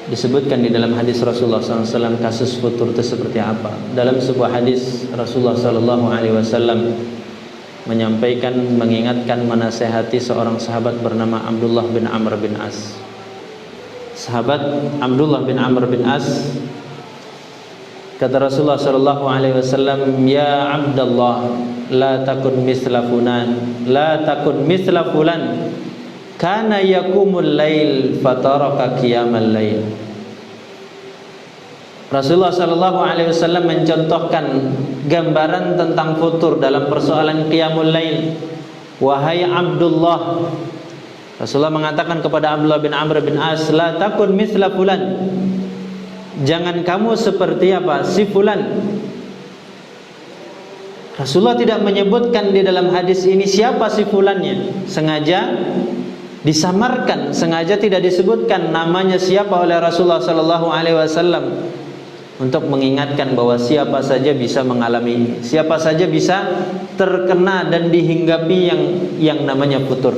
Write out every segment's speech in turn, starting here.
disebutkan di dalam hadis Rasulullah SAW kasus futur itu seperti apa. Dalam sebuah hadis Rasulullah SAW menyampaikan, mengingatkan, menasehati seorang sahabat bernama Abdullah bin Amr bin As. Sahabat Abdullah bin Amr bin As, kata Rasulullah SAW, ya Abdullah, la takun misla fulan, la takun misla fulan, kana yakumul lail fataraka qiyamal lail. Rasulullah SAW mencontohkan gambaran tentang futur dalam persoalan qiyamul lail. Wahai Abdullah, Rasulullah mengatakan kepada Abdullah bin Amr bin As, la takun misla fulan, jangan kamu seperti apa? Si fulan. Rasulullah tidak menyebutkan di dalam hadis ini siapa si fulannya. Sengaja disamarkan, sengaja tidak disebutkan namanya siapa oleh Rasulullah SAW untuk mengingatkan bahwa siapa saja bisa mengalami ini, siapa saja bisa terkena dan dihinggapi yang namanya futur.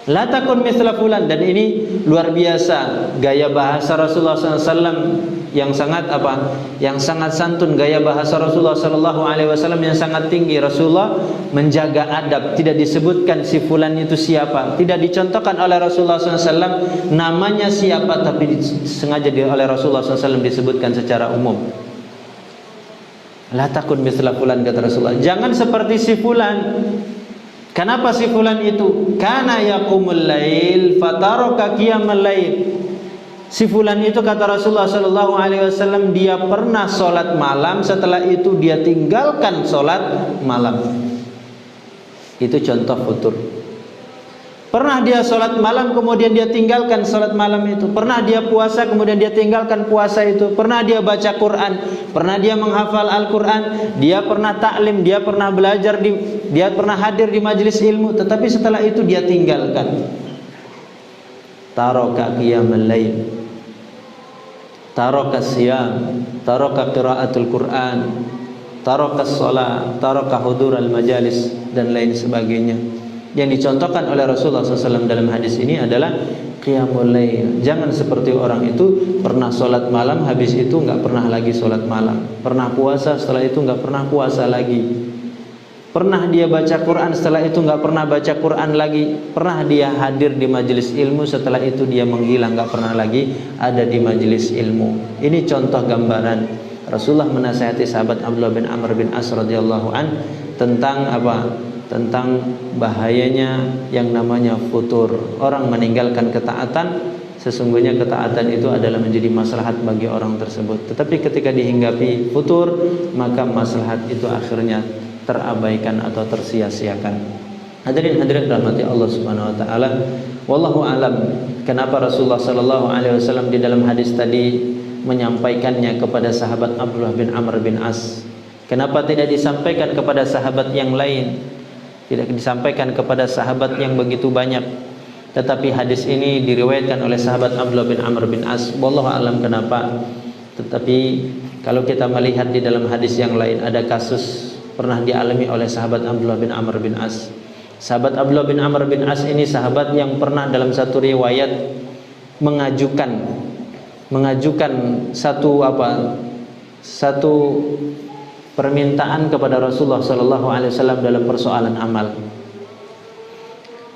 La takun misla fulan, dan ini luar biasa gaya bahasa Rasulullah SAW yang sangat yang sangat santun, gaya bahasa Rasulullah SAW yang sangat tinggi. Rasulullah menjaga adab, tidak disebutkan si fulan itu siapa, tidak dicontohkan oleh Rasulullah SAW namanya siapa, tapi sengaja oleh Rasulullah SAW disebutkan secara umum. La takun misla fulan, kata Rasulullah, jangan seperti si fulan. Kenapa si fulan itu? Kana yaqumul lail fataraka qiyamal lail. Si fulan itu, kata Rasulullah SAW, dia pernah sholat malam, setelah itu dia tinggalkan sholat malam. Itu contoh futur. Pernah dia sholat malam, kemudian dia tinggalkan sholat malam itu. Pernah dia puasa, kemudian dia tinggalkan puasa itu. Pernah dia baca Quran, pernah dia menghafal Al-Quran, dia pernah taklim, dia pernah belajar, dia pernah hadir di majelis ilmu, tetapi setelah itu dia tinggalkan. Taraka qiyamal lail, taraka siyam, taraka qiraatul Quran, taraka shalah, taraka hudural majalis, dan lain sebagainya. Yang dicontohkan oleh Rasulullah SAW dalam hadis ini adalah qiyamul lail. Jangan seperti orang itu pernah sholat malam, habis itu nggak pernah lagi sholat malam. Pernah puasa, setelah itu nggak pernah puasa lagi. Pernah dia baca Quran, setelah itu nggak pernah baca Quran lagi. Pernah dia hadir di majelis ilmu, setelah itu dia menghilang, nggak pernah lagi ada di majelis ilmu. Ini contoh gambaran Rasulullah menasihati sahabat Abdullah bin Amr bin As radhiyallahu an tentang tentang bahayanya yang namanya futur. Orang meninggalkan ketaatan, sesungguhnya ketaatan itu adalah menjadi maslahat bagi orang tersebut. Tetapi ketika dihinggapi futur, maka maslahat itu akhirnya terabaikan atau tersia-siakan. Hadirin rahmati Allah Subhanahu wa taala. Wallahu alam, kenapa Rasulullah sallallahu alaihi wasallam di dalam hadis tadi menyampaikannya kepada sahabat Abdullah bin Amr bin As? Kenapa tidak disampaikan kepada sahabat yang lain? Tidak disampaikan kepada sahabat yang begitu banyak, tetapi hadis ini diriwayatkan oleh sahabat Abdullah bin Amr bin As. Wallahu alam kenapa. Tetapi kalau kita melihat di dalam hadis yang lain, ada kasus pernah dialami oleh sahabat Abdullah bin Amr bin As. Sahabat Abdullah bin Amr bin As ini sahabat yang pernah dalam satu riwayat mengajukan satu permintaan kepada Rasulullah SAW dalam persoalan amal.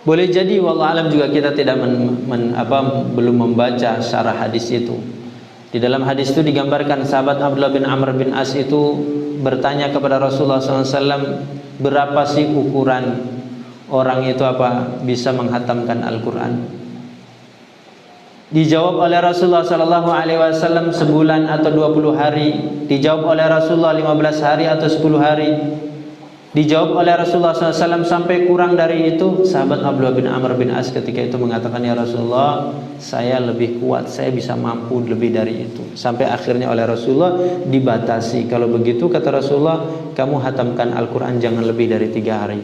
Boleh jadi wallahu alam juga kita tidak belum membaca syarah hadis itu. Di dalam hadis itu digambarkan sahabat Abdullah bin Amr bin As itu bertanya kepada Rasulullah SAW, berapa sih ukuran orang itu bisa menghatamkan Al-Quran? Dijawab oleh Rasulullah SAW sebulan atau 20 hari. Dijawab oleh Rasulullah 15 hari atau 10 hari. Dijawab oleh Rasulullah SAW sampai kurang dari itu. Sahabat Abdullah bin Amr bin As ketika itu mengatakan, ya Rasulullah, saya lebih kuat, saya bisa mampu lebih dari itu. Sampai akhirnya oleh Rasulullah dibatasi. Kalau begitu, kata Rasulullah, kamu hatamkan Al-Quran jangan lebih dari 3 hari.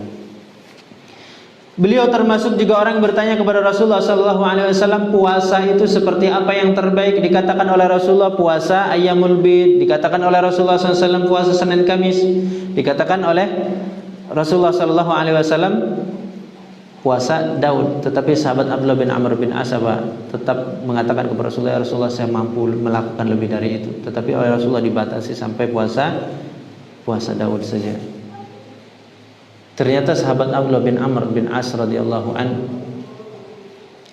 Beliau termasuk juga orang yang bertanya kepada Rasulullah SAW, puasa itu seperti apa yang terbaik? Dikatakan oleh Rasulullah puasa Ayyamul Bid, dikatakan oleh Rasulullah SAW puasa Senin Kamis, dikatakan oleh Rasulullah SAW puasa Daud, tetapi sahabat Abdullah bin Amr bin As tetap mengatakan kepada Rasulullah, ya Rasulullah, saya mampu melakukan lebih dari itu. Tetapi oleh Rasulullah dibatasi sampai puasa Daud saja. Ternyata sahabat Abdullah bin Amr bin As radhiyallahu an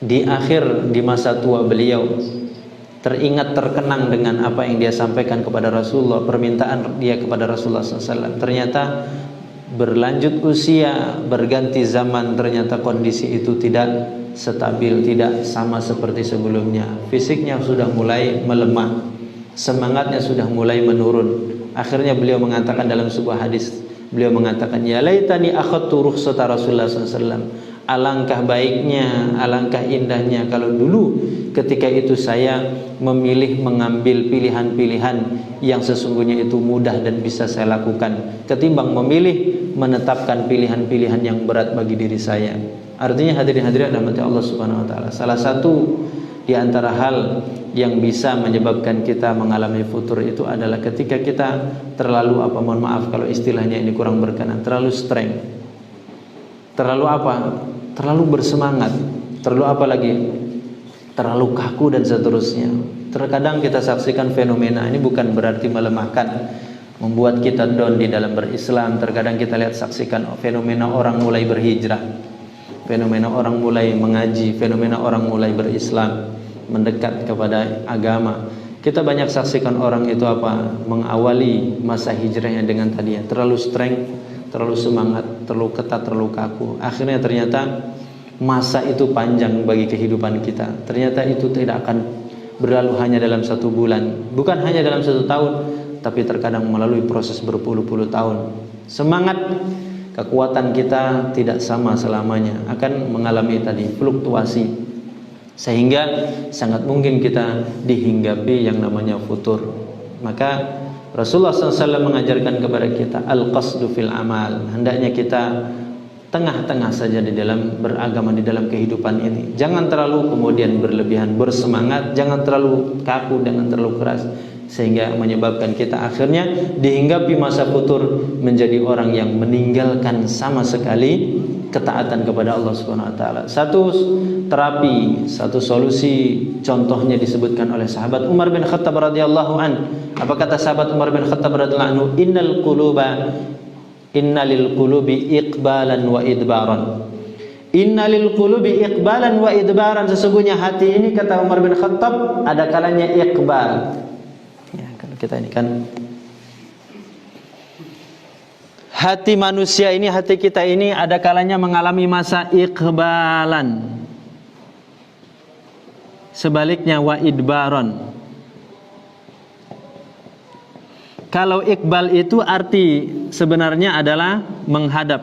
di masa tua beliau teringat, terkenang dengan apa yang dia sampaikan kepada Rasulullah, permintaan dia kepada Rasulullah SAW. Ternyata berlanjut usia, berganti zaman, ternyata kondisi itu tidak stabil, tidak sama seperti sebelumnya. Fisiknya sudah mulai melemah, semangatnya sudah mulai menurun. Akhirnya beliau mengatakan dalam sebuah hadis, beliau mengatakan, ya laitani akhadtu rukhsata Rasulullah SAW. Alangkah baiknya, alangkah indahnya kalau dulu ketika itu saya memilih mengambil pilihan-pilihan yang sesungguhnya itu mudah dan bisa saya lakukan, ketimbang memilih menetapkan pilihan-pilihan yang berat bagi diri saya. Artinya hadirin-hadirat rahmati Allah Subhanahu wa taala, salah satu di antara hal yang bisa menyebabkan kita mengalami futur itu adalah ketika kita terlalu mohon maaf kalau istilahnya ini kurang berkenan, terlalu strength, terlalu terlalu bersemangat, terlalu kaku dan seterusnya. Terkadang kita saksikan fenomena ini, bukan berarti melemahkan, membuat kita down di dalam berislam. Terkadang kita saksikan fenomena orang mulai berhijrah, fenomena orang mulai mengaji, fenomena orang mulai berislam, mendekat kepada agama. Kita banyak saksikan orang itu mengawali masa hijrahnya dengan tadinya terlalu strength, terlalu semangat, terlalu ketat, terlalu kaku. Akhirnya ternyata masa itu panjang bagi kehidupan kita. Ternyata itu tidak akan berlalu hanya dalam 1 bulan, bukan hanya dalam 1 tahun, tapi terkadang melalui proses berpuluh-puluh tahun. Semangat, kekuatan kita tidak sama selamanya, akan mengalami fluktuasi, sehingga sangat mungkin kita dihinggapi yang namanya futur. Maka Rasulullah SAW mengajarkan kepada kita al-qasdu fil amal. Hendaknya kita tengah-tengah saja di dalam beragama, di dalam kehidupan ini. Jangan terlalu kemudian berlebihan bersemangat, jangan terlalu kaku, jangan terlalu keras, sehingga menyebabkan kita akhirnya dihinggapi masa futur menjadi orang yang meninggalkan sama sekali ketaatan kepada Allah Subhanahu wa taala. Satu terapi, satu solusi, contohnya disebutkan oleh sahabat Umar bin Khattab radhiyallahu an. Apa kata sahabat Umar bin Khattab radhiyallahu anhu? Innalil qulubi iqbalan wa idbaran. Innalil qulubi iqbalan wa idbaran. Sesungguhnya hati ini, kata Umar bin Khattab, ada kalanya iqbal. Ya, kalau kita ini kan hati manusia ini, hati kita ini ada kalanya mengalami masa iqbalan. Sebaliknya wa idbaran. Kalau iqbal itu arti sebenarnya adalah menghadap.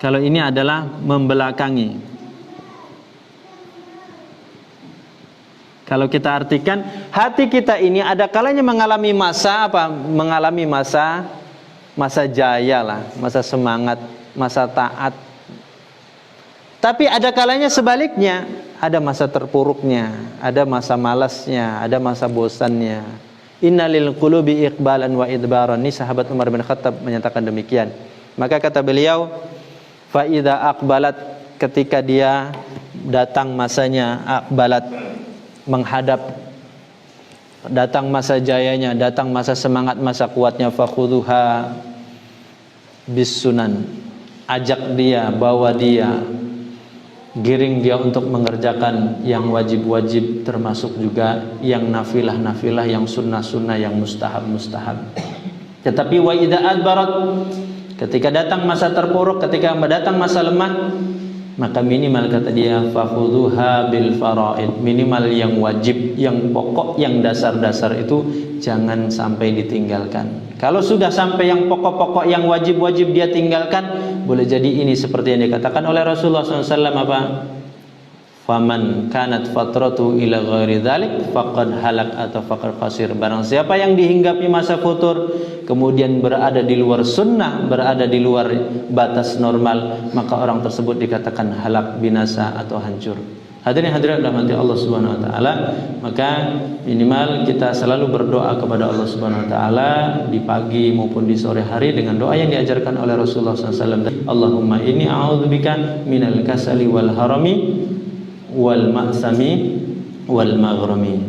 Kalau ini adalah membelakangi. Kalau kita artikan, hati kita ini ada kalanya mengalami masa mengalami masa jaya lah, masa semangat, masa taat. Tapi ada kalanya sebaliknya, ada masa terpuruknya, ada masa malasnya, ada masa bosannya. Innalil qulubi iqbalan wa idbaran. Ini sahabat Umar bin Khattab menyatakan demikian. Maka kata beliau, fa idza aqbalat, ketika dia datang masanya, aqbalat, menghadap, datang masa jayanya, datang masa semangat, masa kuatnya, fakhudhuha bis sunan. Ajak dia, bawa dia, giring dia untuk mengerjakan yang wajib-wajib, termasuk juga yang nafilah-nafilah, yang sunnah-sunnah, yang mustahab-mustahab. Tetapi wa idza adbarat, ketika datang masa terpuruk, ketika datang masa lemah, maka minimal kata dia fakhudhuha bil faraid, minimal yang wajib, yang pokok, yang dasar-dasar itu jangan sampai ditinggalkan. Kalau sudah sampai yang pokok-pokok, yang wajib-wajib dia tinggalkan, boleh jadi ini seperti yang dikatakan oleh Rasulullah SAW, faman kanat fatratu ila ghairi dzalik faqad halak atau faqad khasir. Barang siapa yang dihinggapi masa futur kemudian berada di luar sunnah, berada di luar batas normal, maka orang tersebut dikatakan halak, binasa atau hancur. Hadirin hadirat rahmati Allah Subhanahu wa taala, maka minimal kita selalu berdoa kepada Allah Subhanahu wa taala di pagi maupun di sore hari dengan doa yang diajarkan oleh Rasulullah SAW. Allahumma inni a'udzubika minal kasali wal harami wal ma'sami wal maghrami.